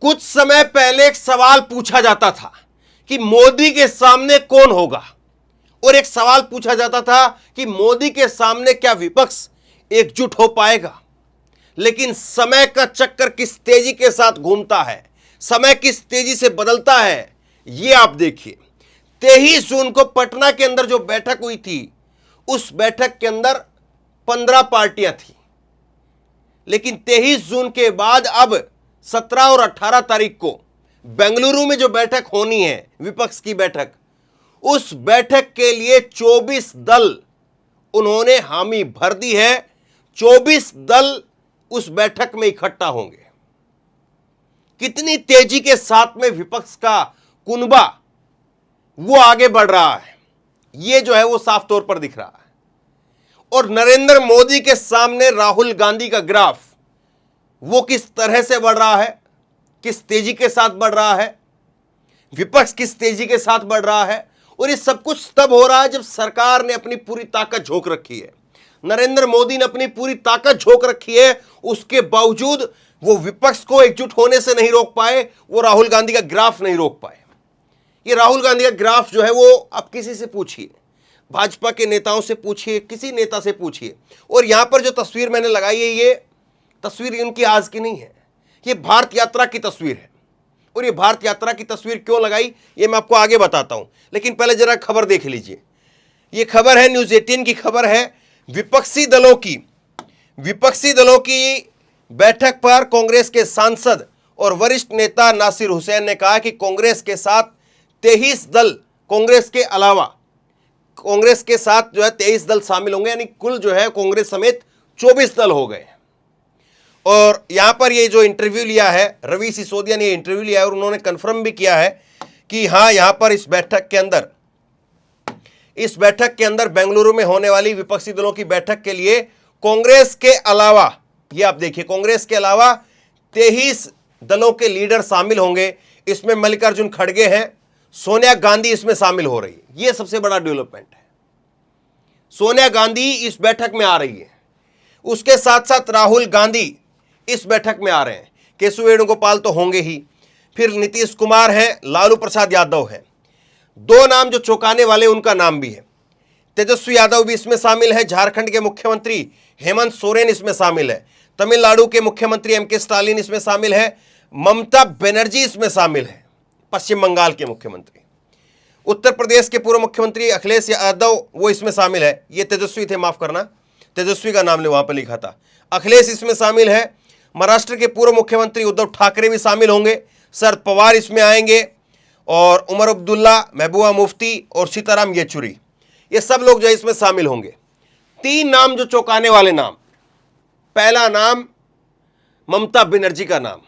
कुछ समय पहले एक सवाल पूछा जाता था कि मोदी के सामने कौन होगा, और एक सवाल पूछा जाता था कि मोदी के सामने क्या विपक्ष एकजुट हो पाएगा। लेकिन समय का चक्कर किस तेजी के साथ घूमता है, समय किस तेजी से बदलता है, यह आप देखिए। 23 जून को पटना के अंदर जो बैठक हुई थी, उस बैठक के अंदर 15 पार्टियां थी। लेकिन 23 जून के बाद अब 17 और 18 तारीख को बेंगलुरु में जो बैठक होनी है, विपक्ष की बैठक, उस बैठक के लिए 24 दल उन्होंने हामी भर दी है। 24 दल उस बैठक में इकट्ठा होंगे। कितनी तेजी के साथ में विपक्ष का कुनबा वो आगे बढ़ रहा है, ये जो है वो साफ तौर पर दिख रहा है। और नरेंद्र मोदी के सामने राहुल गांधी का ग्राफ वो किस तरह से बढ़ रहा है, किस तेजी के साथ बढ़ रहा है, विपक्ष किस तेजी के साथ बढ़ रहा है। और ये सब कुछ तब हो रहा है जब सरकार ने अपनी पूरी ताकत झोंक रखी है, नरेंद्र मोदी ने अपनी पूरी ताकत झोंक रखी है। उसके बावजूद वो विपक्ष को एकजुट होने से नहीं रोक पाए, वो राहुल गांधी का ग्राफ नहीं रोक पाए। ये राहुल गांधी का ग्राफ जो है वो आप किसी से पूछिए, भाजपा के नेताओं से पूछिए, किसी नेता से पूछिए। और यहां पर जो तस्वीर मैंने लगाई है, ये तस्वीर इनकी आज की नहीं है, ये भारत यात्रा की तस्वीर है। और ये भारत यात्रा की तस्वीर क्यों लगाई, ये मैं आपको आगे बताता हूं। लेकिन पहले जरा खबर देख लीजिए। ये खबर है न्यूज़ 18 की खबर है। विपक्षी दलों की बैठक पर कांग्रेस के सांसद और वरिष्ठ नेता नासिर हुसैन ने कहा कि कांग्रेस के साथ 23 दल, कांग्रेस के अलावा कांग्रेस के साथ जो है 23 दल शामिल होंगे, यानी कुल जो है कांग्रेस समेत 24 दल हो गए। और यहां पर ये जो इंटरव्यू लिया है, रवि सिसोदिया ने इंटरव्यू लिया है और उन्होंने कंफर्म भी किया है कि हाँ, यहां पर इस बैठक के अंदर बेंगलुरु में होने वाली विपक्षी दलों की बैठक के लिए कांग्रेस के अलावा, ये आप देखिए, कांग्रेस के अलावा 23 दलों के लीडर शामिल होंगे। इसमें मल्लिकार्जुन खड़गे हैं, सोनिया गांधी इसमें शामिल हो रही है। यह सबसे बड़ा डेवलपमेंट है, सोनिया गांधी इस बैठक में आ रही है। उसके साथ साथ राहुल गांधी इस बैठक में आ रहे हैं। केशव वेणुगोपाल तो होंगे ही, फिर नीतीश कुमार हैं, लालू प्रसाद यादव हैं। दो नाम जो चौंकाने वाले, उनका नाम भी है। तेजस्वी यादव भी इसमें शामिल है। झारखंड के मुख्यमंत्री हेमंत सोरेन इसमें शामिल है। तमिलनाडु के मुख्यमंत्री एमके स्टालिन इसमें शामिल है। ममता बनर्जी इसमें शामिल है, पश्चिम बंगाल के मुख्यमंत्री। उत्तर प्रदेश के पूर्व मुख्यमंत्री अखिलेश यादव वो इसमें शामिल है। ये तेजस्वी थे, माफ करना, तेजस्वी का नाम वहां पर लिखा था। अखिलेश इसमें शामिल है। महाराष्ट्र के पूर्व मुख्यमंत्री उद्धव ठाकरे भी शामिल होंगे। शरद पवार इसमें आएंगे, और उमर अब्दुल्ला, महबूबा मुफ्ती और सीताराम येचुरी, ये सब लोग जो है इसमें शामिल होंगे। 3 नाम जो चौंकाने वाले नाम, पहला नाम ममता बनर्जी का नाम,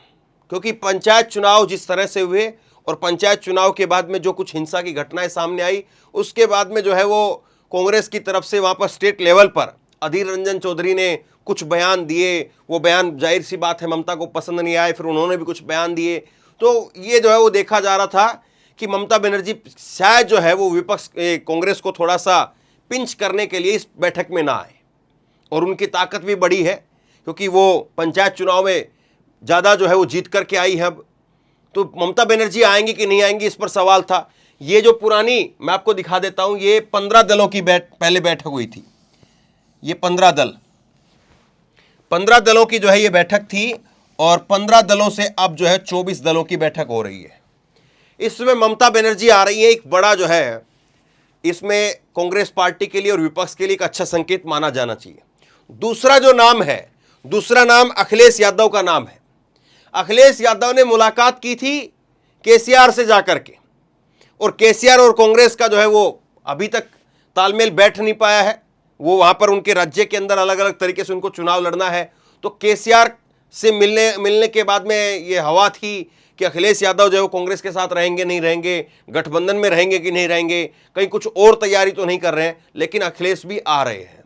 क्योंकि पंचायत चुनाव जिस तरह से हुए और पंचायत चुनाव के बाद में जो कुछ हिंसा की घटनाएं सामने आई, उसके बाद में जो है वो कांग्रेस की तरफ से वहां पर स्टेट लेवल पर अधीर रंजन चौधरी ने कुछ बयान दिए। वो बयान जाहिर सी बात है ममता को पसंद नहीं आए, फिर उन्होंने भी कुछ बयान दिए। तो ये जो है वो देखा जा रहा था कि ममता बनर्जी शायद जो है वो विपक्ष कांग्रेस को थोड़ा सा पिंच करने के लिए इस बैठक में ना आए। और उनकी ताकत भी बड़ी है, क्योंकि वो पंचायत चुनाव में ज़्यादा जो है वो जीत करके आई है। अब तो ममता बनर्जी आएंगी कि नहीं आएंगी, इस पर सवाल था। ये जो पुरानी, मैं आपको दिखा देता हूँ, ये 15 दलों की पहले बैठक हुई थी। ये 15 दलों की जो है ये बैठक थी, और 15 दलों से अब जो है 24 दलों की बैठक हो रही है। इसमें ममता बनर्जी आ रही है, एक बड़ा जो है इसमें कांग्रेस पार्टी के लिए और विपक्ष के लिए एक अच्छा संकेत माना जाना चाहिए। दूसरा जो नाम है, दूसरा नाम अखिलेश यादव का नाम है। अखिलेश यादव ने मुलाकात की थी केसीआर से जाकर के, और केसीआर और कांग्रेस का जो है वो अभी तक तालमेल बैठ नहीं पाया है। वो वहाँ पर उनके राज्य के अंदर अलग अलग तरीके से उनको चुनाव लड़ना है। तो केसीआर से मिलने के बाद में ये हवा थी कि अखिलेश यादव जो है वो कांग्रेस के साथ रहेंगे नहीं रहेंगे, गठबंधन में रहेंगे कि नहीं रहेंगे, कहीं कुछ और तैयारी तो नहीं कर रहे हैं। लेकिन अखिलेश भी आ रहे हैं,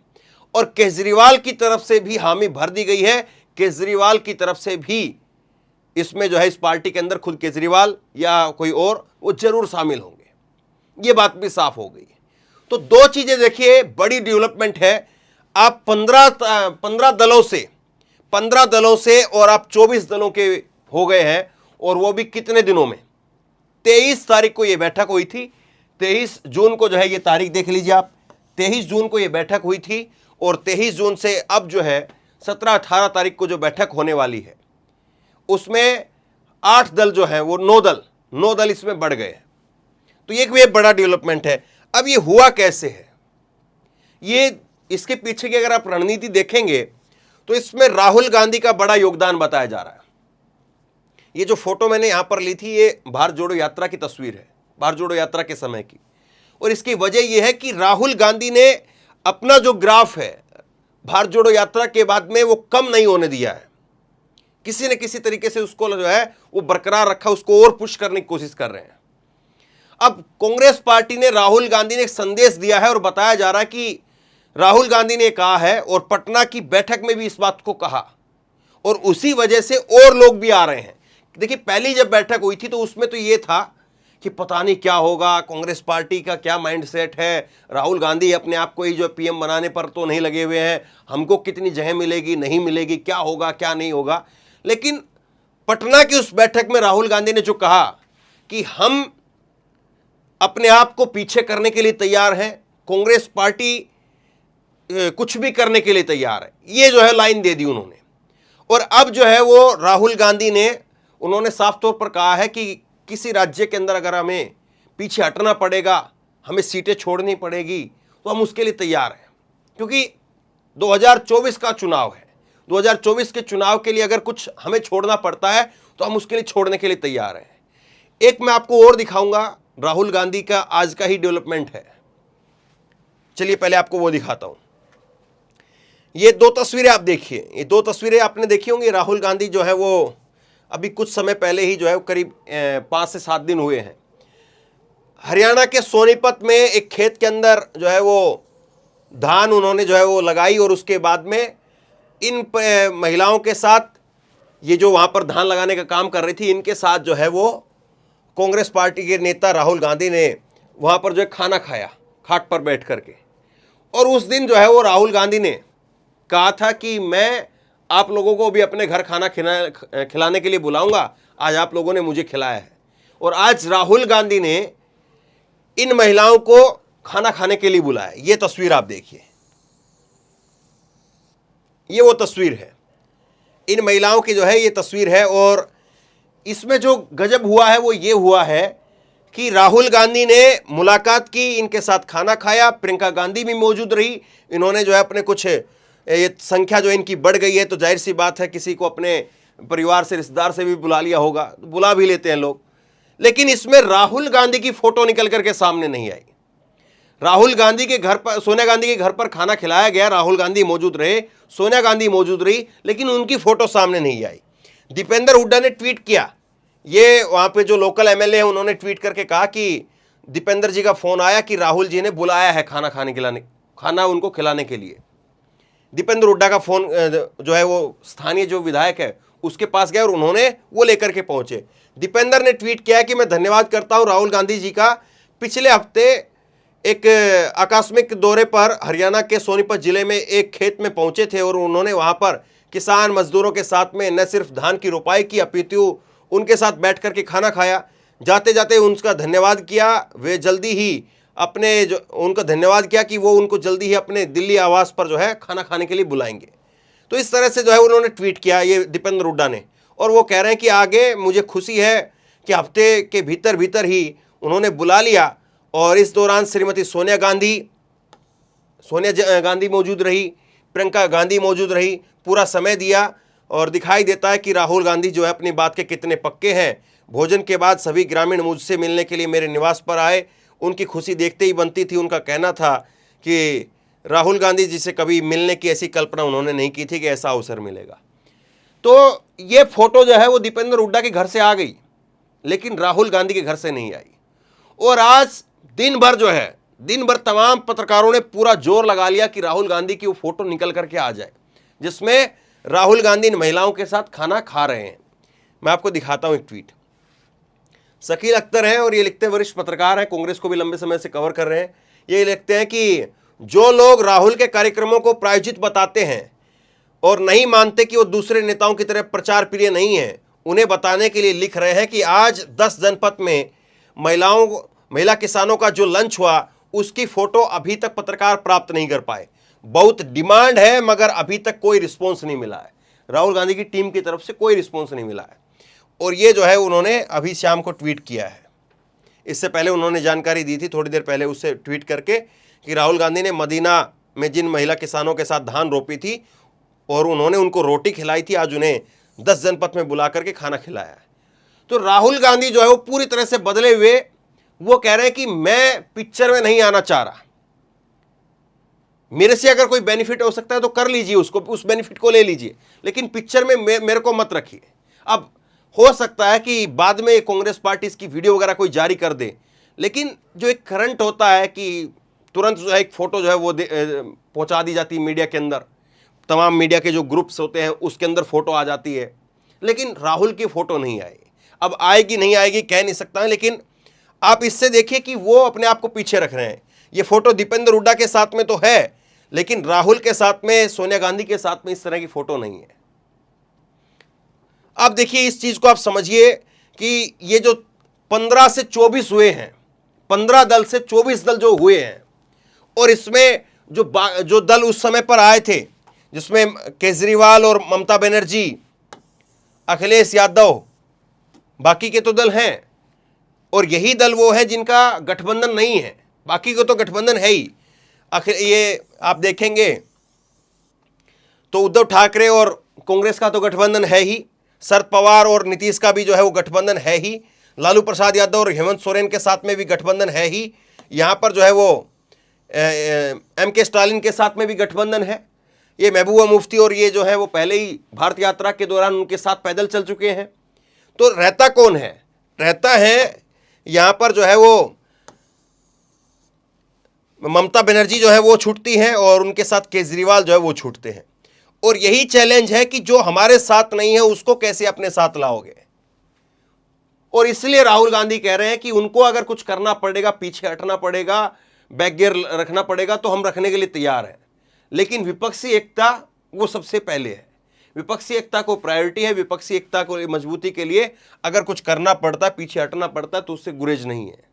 और केजरीवाल की तरफ से भी हामी भर दी गई है। केजरीवाल की तरफ से भी इसमें जो है इस पार्टी के अंदर खुद केजरीवाल या कोई और वो जरूर शामिल होंगे, ये बात भी साफ हो गई। तो 2 चीजें देखिए, बड़ी डेवलपमेंट है। आप 15 दलों से और आप 24 दलों के हो गए हैं, और वो भी कितने दिनों में। 23 तारीख को ये बैठक हुई थी, 23 जून को जो है ये तारीख देख लीजिए आप, 23 जून को ये बैठक हुई थी और 23 जून से अब जो है 17-18 तारीख को जो बैठक होने वाली है उसमें 8 दल जो है वो 9 दल इसमें बढ़ गए। तो ये भी एक बड़ा डेवलपमेंट है। अब ये हुआ कैसे है, ये इसके पीछे की अगर आप रणनीति देखेंगे तो इसमें राहुल गांधी का बड़ा योगदान बताया जा रहा है। ये जो फोटो मैंने यहां पर ली थी ये भारत जोड़ो यात्रा की तस्वीर है, भारत जोड़ो यात्रा के समय की, और इसकी वजह यह है कि राहुल गांधी ने अपना जो ग्राफ है भारत जोड़ो यात्रा के बाद में वो कम नहीं होने दिया है, किसी न किसी तरीके से उसको जो है वो बरकरार रखा, उसको और पुश करने की कोशिश कर रहे हैं। अब कांग्रेस पार्टी ने, राहुल गांधी ने एक संदेश दिया है और बताया जा रहा है कि राहुल गांधी ने कहा है और पटना की बैठक में भी इस बात को कहा और उसी वजह से और लोग भी आ रहे हैं। देखिए पहली जब बैठक हुई थी तो उसमें तो ये था कि पता नहीं क्या होगा, कांग्रेस पार्टी का क्या माइंडसेट है, राहुल गांधी अपने आप को ही जो पीएम बनाने पर तो नहीं लगे हुए हैं, हमको कितनी जगह मिलेगी नहीं मिलेगी, क्या होगा क्या नहीं होगा। लेकिन पटना की उस बैठक में राहुल गांधी ने जो कहा कि हम अपने आप को पीछे करने के लिए तैयार हैं, कांग्रेस पार्टी कुछ भी करने के लिए तैयार है, ये जो है लाइन दे दी उन्होंने। और अब जो है वो राहुल गांधी ने, उन्होंने साफ तौर पर कहा है कि किसी राज्य के अंदर अगर हमें पीछे हटना पड़ेगा, हमें सीटें छोड़नी पड़ेगी तो हम उसके लिए तैयार हैं, क्योंकि 2024 का चुनाव है। 2024 के चुनाव के लिए अगर कुछ हमें छोड़ना पड़ता है तो हम उसके लिए छोड़ने के लिए तैयार हैं। एक मैं आपको और दिखाऊंगा, राहुल गांधी का आज का ही डेवलपमेंट है, चलिए पहले आपको वो दिखाता हूं। ये 2 तस्वीरें आप देखिए, ये 2 तस्वीरें आपने देखी होंगी। राहुल गांधी जो है वो अभी कुछ समय पहले ही जो है करीब 5 से 7 दिन हुए हैं, हरियाणा के सोनीपत में एक खेत के अंदर जो है वो धान उन्होंने जो है वो लगाई और उसके बाद में इन महिलाओं के साथ, ये जो वहाँ पर धान लगाने का काम कर रही थी, इनके साथ जो है वो कांग्रेस पार्टी के नेता राहुल गांधी ने वहाँ पर जो है खाना खाया खाट पर बैठ करके। और उस दिन जो है वो राहुल गांधी ने कहा था कि मैं आप लोगों को भी अपने घर खाना खिलाने के लिए बुलाऊंगा, आज आप लोगों ने मुझे खिलाया है। और आज राहुल गांधी ने इन महिलाओं को खाना खाने के लिए बुलाया। ये तस्वीर आप देखिए, ये वो तस्वीर है, इन महिलाओं की जो है ये तस्वीर है। और इसमें जो गजब हुआ है वो ये हुआ है कि राहुल गांधी ने मुलाकात की, इनके साथ खाना खाया, प्रियंका गांधी भी मौजूद रही। इन्होंने जो है अपने कुछ, ये संख्या जो इनकी बढ़ गई है तो जाहिर सी बात है किसी को अपने परिवार से, रिश्तेदार से भी बुला लिया होगा, तो बुला भी लेते हैं लोग। लेकिन इसमें राहुल गांधी की फोटो निकल करके सामने नहीं आई। राहुल गांधी के घर पर, सोनिया गांधी के घर पर खाना खिलाया गया, राहुल गांधी मौजूद रहे, सोनिया गांधी मौजूद रही, लेकिन उनकी फोटो सामने नहीं आई। दीपेंद्र हुड्डा ने ट्वीट किया, ये वहाँ पे जो लोकल एमएलए हैं उन्होंने ट्वीट करके कहा कि दीपेंद्र जी का फ़ोन आया कि राहुल जी ने बुलाया है खाना उनको खिलाने के लिए। दीपेंद्र हुड्डा का फ़ोन जो है वो स्थानीय जो विधायक है उसके पास गया और उन्होंने वो लेकर के पहुँचे। दीपेंद्र ने ट्वीट किया कि मैं धन्यवाद करता हूँ राहुल गांधी जी का, पिछले हफ्ते एक आकस्मिक दौरे पर हरियाणा के सोनीपत जिले में एक खेत में पहुँचे थे और उन्होंने वहाँ पर किसान मजदूरों के साथ में न सिर्फ धान की रोपाई की अपितु उनके साथ बैठ कर के खाना खाया। जाते जाते उनका धन्यवाद किया, वे जल्दी ही अपने जो उनका धन्यवाद किया कि वो उनको जल्दी ही अपने दिल्ली आवास पर जो है खाना खाने के लिए बुलाएंगे। तो इस तरह से जो है उन्होंने ट्वीट किया ये दीपेंद्र हुड्डा ने, और वो कह रहे हैं कि आगे मुझे खुशी है कि हफ्ते के भीतर भीतर ही उन्होंने बुला लिया। और इस दौरान श्रीमती सोनिया गांधी मौजूद रही, प्रियंका गांधी मौजूद रही, पूरा समय दिया और दिखाई देता है कि राहुल गांधी जो है अपनी बात के कितने पक्के हैं। भोजन के बाद सभी ग्रामीण मुझसे मिलने के लिए मेरे निवास पर आए, उनकी खुशी देखते ही बनती थी। उनका कहना था कि राहुल गांधी जी से कभी मिलने की ऐसी कल्पना उन्होंने नहीं की थी कि ऐसा अवसर मिलेगा। तो ये फोटो जो है वो दीपेंद्र हुड्डा के घर से आ गई, लेकिन राहुल गांधी के घर से नहीं आई। और आज दिन भर तमाम पत्रकारों ने पूरा जोर लगा लिया कि राहुल गांधी की वो फोटो निकल करके आ जाए जिसमें राहुल गांधी इन महिलाओं के साथ खाना खा रहे हैं। मैं आपको दिखाता हूं एक ट्वीट। शकील अख्तर हैं और ये लिखते हैं, वरिष्ठ पत्रकार हैं, कांग्रेस को भी लंबे समय से कवर कर रहे हैं। ये लिखते हैं कि जो लोग राहुल के कार्यक्रमों को प्रायोजित बताते हैं और नहीं मानते कि वो दूसरे नेताओं की तरह प्रचार प्रिय नहीं है, उन्हें बताने के लिए लिख रहे हैं कि आज 10 जनपद में महिला किसानों का जो लंच हुआ उसकी फोटो अभी तक पत्रकार प्राप्त नहीं कर पाए। बहुत डिमांड है मगर अभी तक कोई रिस्पॉन्स नहीं मिला है। राहुल गांधी की टीम की तरफ से कोई रिस्पॉन्स नहीं मिला है। और ये जो है उन्होंने अभी शाम को ट्वीट किया है। इससे पहले उन्होंने जानकारी दी थी थोड़ी देर पहले उससे ट्वीट करके कि राहुल गांधी ने मदीना में जिन महिला किसानों के साथ धान रोपी थी और उन्होंने उनको रोटी खिलाई थी, आज उन्हें 10 जनपद में बुला करके खाना खिलाया है। तो राहुल गांधी जो है वो पूरी तरह से बदले हुए वो कह रहे हैं कि मैं पिक्चर में नहीं आना चाह रहा, मेरे से अगर कोई बेनिफिट हो सकता है तो कर लीजिए, उसको उस बेनिफिट को ले लीजिए, लेकिन पिक्चर में मेरे को मत रखिए। अब हो सकता है कि बाद में कांग्रेस पार्टी इसकी वीडियो वगैरह कोई जारी कर दे, लेकिन जो एक करंट होता है कि तुरंत जो है एक फोटो जो है वो पहुंचा दी जाती है मीडिया के अंदर, तमाम मीडिया के जो ग्रुप्स होते हैं उसके अंदर फोटो आ जाती है, लेकिन राहुल की फोटो नहीं आई। अब आएगी नहीं आएगी कह नहीं सकता, लेकिन आप इससे देखिए कि वो अपने आप को पीछे रख रहे हैं। ये फोटो दीपेंद्र हुड्डा के साथ में तो है, लेकिन राहुल के साथ में, सोनिया गांधी के साथ में इस तरह की फोटो नहीं है। अब देखिए इस चीज को आप समझिए कि ये जो 15 से 24 हुए हैं, 15 दल से 24 दल जो हुए हैं, और इसमें जो दल उस समय पर आए थे जिसमें केजरीवाल और ममता बनर्जी, अखिलेश यादव, बाकी के तो दल हैं, और यही दल वो है जिनका गठबंधन नहीं है, बाकी को तो गठबंधन है ही। ये आप देखेंगे तो उद्धव ठाकरे और कांग्रेस का तो गठबंधन है ही, शरद पवार और नीतीश का भी जो है वो गठबंधन है ही, लालू प्रसाद यादव और हेमंत सोरेन के साथ में भी गठबंधन है ही, यहाँ पर जो है वो M.K. स्टालिन के साथ में भी गठबंधन है। ये महबूबा मुफ्ती और ये जो है वो पहले ही भारत यात्रा के दौरान उनके साथ पैदल चल चुके हैं। तो रहता कौन है? रहता है यहाँ पर जो है वो ममता बनर्जी जो है वो छूटती हैं और उनके साथ केजरीवाल जो है वो छूटते हैं। और यही चैलेंज है कि जो हमारे साथ नहीं है उसको कैसे अपने साथ लाओगे। और इसलिए राहुल गांधी कह रहे हैं कि उनको अगर कुछ करना पड़ेगा, पीछे हटना पड़ेगा, बैक गियर रखना पड़ेगा तो हम रखने के लिए तैयार हैं, लेकिन विपक्षी एकता वो सबसे पहले है। विपक्षी एकता को प्रायोरिटी है। विपक्षी एकता को मजबूती के लिए अगर कुछ करना पड़ता, पीछे हटना पड़ता तो उससे गुरेज नहीं है।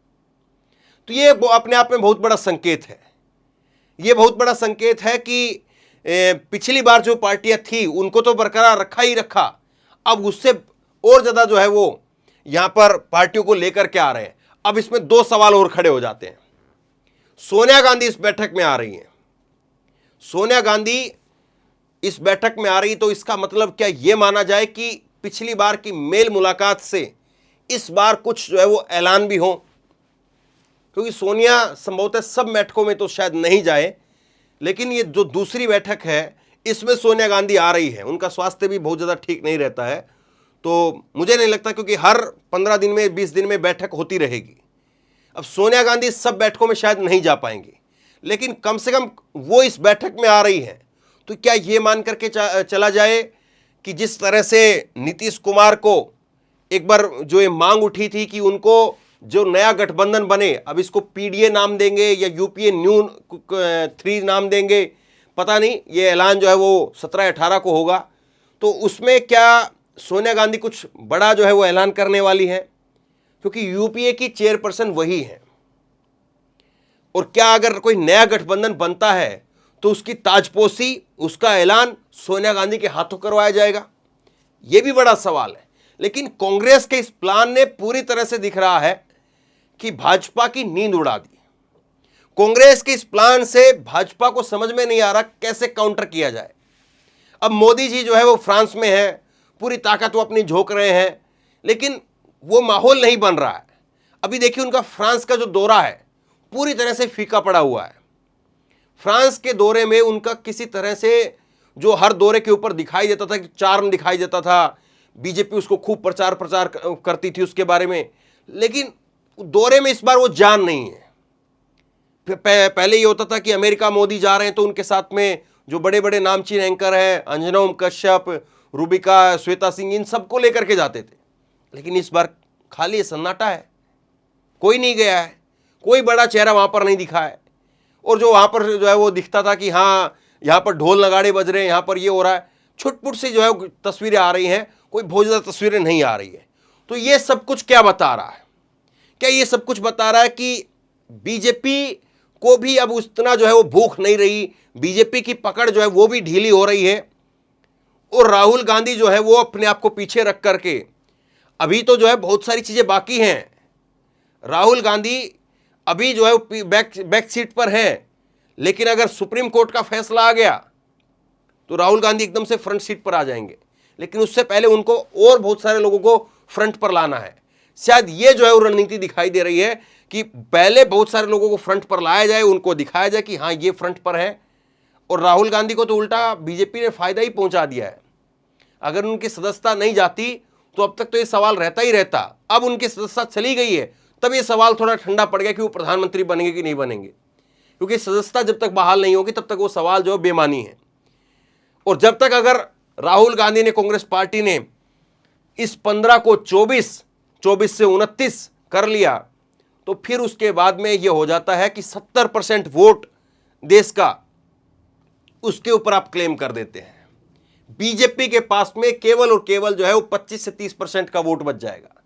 तो ये अपने आप में बहुत बड़ा संकेत है। ये बहुत बड़ा संकेत है कि पिछली बार जो पार्टियां थी उनको तो बरकरार रखा ही रखा, अब उससे और ज्यादा जो है वो यहां पर पार्टियों को लेकर के आ रहे हैं। अब इसमें 2 सवाल और खड़े हो जाते हैं। सोनिया गांधी इस बैठक में आ रही हैं, सोनिया गांधी इस बैठक में आ रही, तो इसका मतलब क्या ये माना जाए कि पिछली बार की मेल मुलाकात से इस बार कुछ जो है वो ऐलान भी हो? क्योंकि सोनिया संभवतः सब बैठकों में तो शायद नहीं जाए, लेकिन ये जो दूसरी बैठक है इसमें सोनिया गांधी आ रही है। उनका स्वास्थ्य भी बहुत ज़्यादा ठीक नहीं रहता है, तो मुझे नहीं लगता, क्योंकि हर 15 दिन में 20 दिन में बैठक होती रहेगी। अब सोनिया गांधी सब बैठकों में शायद नहीं जा पाएंगी, लेकिन कम से कम वो इस बैठक में आ रही है। तो क्या ये मान करके चला जाए कि जिस तरह से नीतीश कुमार को एक बार जो ये मांग उठी थी कि उनको जो नया गठबंधन बने, अब इसको पीडीए नाम देंगे या यूपीए न्यू 3 नाम देंगे, पता नहीं, ये ऐलान जो है वो 17-18 को होगा। तो उसमें क्या सोनिया गांधी कुछ बड़ा जो है वो ऐलान करने वाली है? क्योंकि यूपीए की चेयरपर्सन वही है, और क्या अगर कोई नया गठबंधन बनता है तो उसकी ताजपोशी, उसका ऐलान सोनिया गांधी के हाथों करवाया जाएगा? यह भी बड़ा सवाल है। लेकिन कांग्रेस के इस प्लान ने पूरी तरह से दिख रहा है कि भाजपा की नींद उड़ा दी। कांग्रेस के इस प्लान से भाजपा को समझ में नहीं आ रहा कैसे काउंटर किया जाए। अब मोदी जी जो है वो फ्रांस में है, पूरी ताकत वो अपनी झोंक रहे हैं, लेकिन वो माहौल नहीं बन रहा है। अभी देखिए उनका फ्रांस का जो दौरा है पूरी तरह से फीका पड़ा हुआ है। फ्रांस के दौरे में उनका किसी तरह से जो हर दौरे के ऊपर दिखाई देता था कि चार्म दिखाई देता था, बीजेपी उसको खूब प्रचार करती थी उसके बारे में, लेकिन दौरे में इस बार वो जान नहीं है। पहले ये होता था कि अमेरिका मोदी जा रहे हैं तो उनके साथ में जो बड़े बड़े नामचीन एंकर हैं, अंजनोम कश्यप, रूबिका, श्वेता सिंह, इन सबको लेकर के जाते थे, लेकिन इस बार खाली सन्नाटा है, कोई नहीं गया है, कोई बड़ा चेहरा वहां पर नहीं दिखा है। और जो वहां पर जो है वो दिखता था कि हाँ यहाँ पर ढोल नगाड़े बज रहे हैं, यहाँ पर ये हो रहा है, छुटपुट सी जो है तस्वीरें आ रही हैं, कोई बहुत ज़्यादा तस्वीरें नहीं आ रही है। तो ये सब कुछ क्या बता रहा है? क्या ये सब कुछ बता रहा है कि बीजेपी को भी अब उतना जो है वो भूख नहीं रही, बीजेपी की पकड़ जो है वो भी ढीली हो रही है, और राहुल गांधी जो है वो अपने आप को पीछे रख करके, अभी तो जो है बहुत सारी चीजें बाकी हैं। राहुल गांधी अभी जो है बैक सीट पर हैं, लेकिन अगर सुप्रीम कोर्ट का फैसला आ गया तो राहुल गांधी एकदम से फ्रंट सीट पर आ जाएंगे। लेकिन उससे पहले उनको और बहुत सारे लोगों को फ्रंट पर लाना है। शायद ये जो है वो रणनीति दिखाई दे रही है कि पहले बहुत सारे लोगों को फ्रंट पर लाया जाए, उनको दिखाया जाए कि हाँ ये फ्रंट पर है। और राहुल गांधी को तो उल्टा बीजेपी ने फायदा ही पहुंचा दिया है। अगर उनकी सदस्यता नहीं जाती तो अब तक तो ये सवाल रहता ही रहता। अब उनकी सदस्यता चली गई है, तब ये सवाल थोड़ा ठंडा पड़ गया कि वो प्रधानमंत्री बनेंगे कि नहीं बनेंगे, क्योंकि सदस्यता जब तक बहाल नहीं होगी तब तक वो सवाल जो बेमानी है। और जब तक अगर राहुल गांधी ने, कांग्रेस पार्टी ने इस 15 को 24 से 29 कर लिया, तो फिर उसके बाद में यह हो जाता है कि 70% वोट देश का उसके ऊपर आप क्लेम कर देते हैं। बीजेपी के पास में केवल और केवल जो है वो 25 से 30% का वोट बच जाएगा,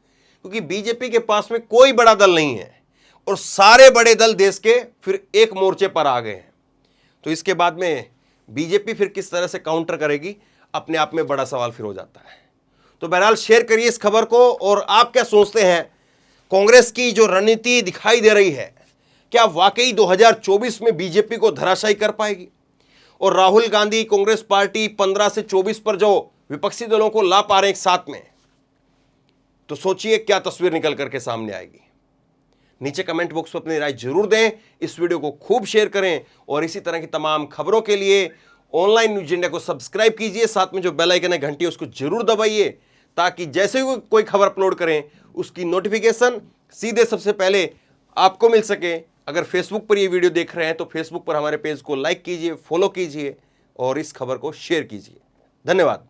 क्योंकि बीजेपी के पास में कोई बड़ा दल नहीं है और सारे बड़े दल देश के फिर एक मोर्चे पर आ गए हैं। तो इसके बाद में बीजेपी फिर किस तरह से काउंटर करेगी, अपने आप में बड़ा सवाल फिर हो जाता है। तो बहरहाल शेयर करिए इस खबर को, और आप क्या सोचते हैं, कांग्रेस की जो रणनीति दिखाई दे रही है, क्या वाकई 2024 में बीजेपी को धराशायी कर पाएगी? और राहुल गांधी, कांग्रेस पार्टी 15 से 24 पर जो विपक्षी दलों को ला पा रहे हैं एक साथ में, तो सोचिए क्या तस्वीर निकल करके सामने आएगी। नीचे कमेंट बॉक्स में अपनी राय जरूर दें, इस वीडियो को खूब शेयर करें, और इसी तरह की तमाम खबरों के लिए ऑनलाइन न्यूज इंडिया को सब्सक्राइब कीजिए, साथ में जो बेल आइकन है घंटी उसको जरूर दबाइए, ताकि जैसे ही कोई खबर अपलोड करें उसकी नोटिफिकेशन सीधे सबसे पहले आपको मिल सके। अगर फेसबुक पर ये वीडियो देख रहे हैं तो फेसबुक पर हमारे पेज को लाइक कीजिए, फॉलो कीजिए और इस खबर को शेयर कीजिए। धन्यवाद।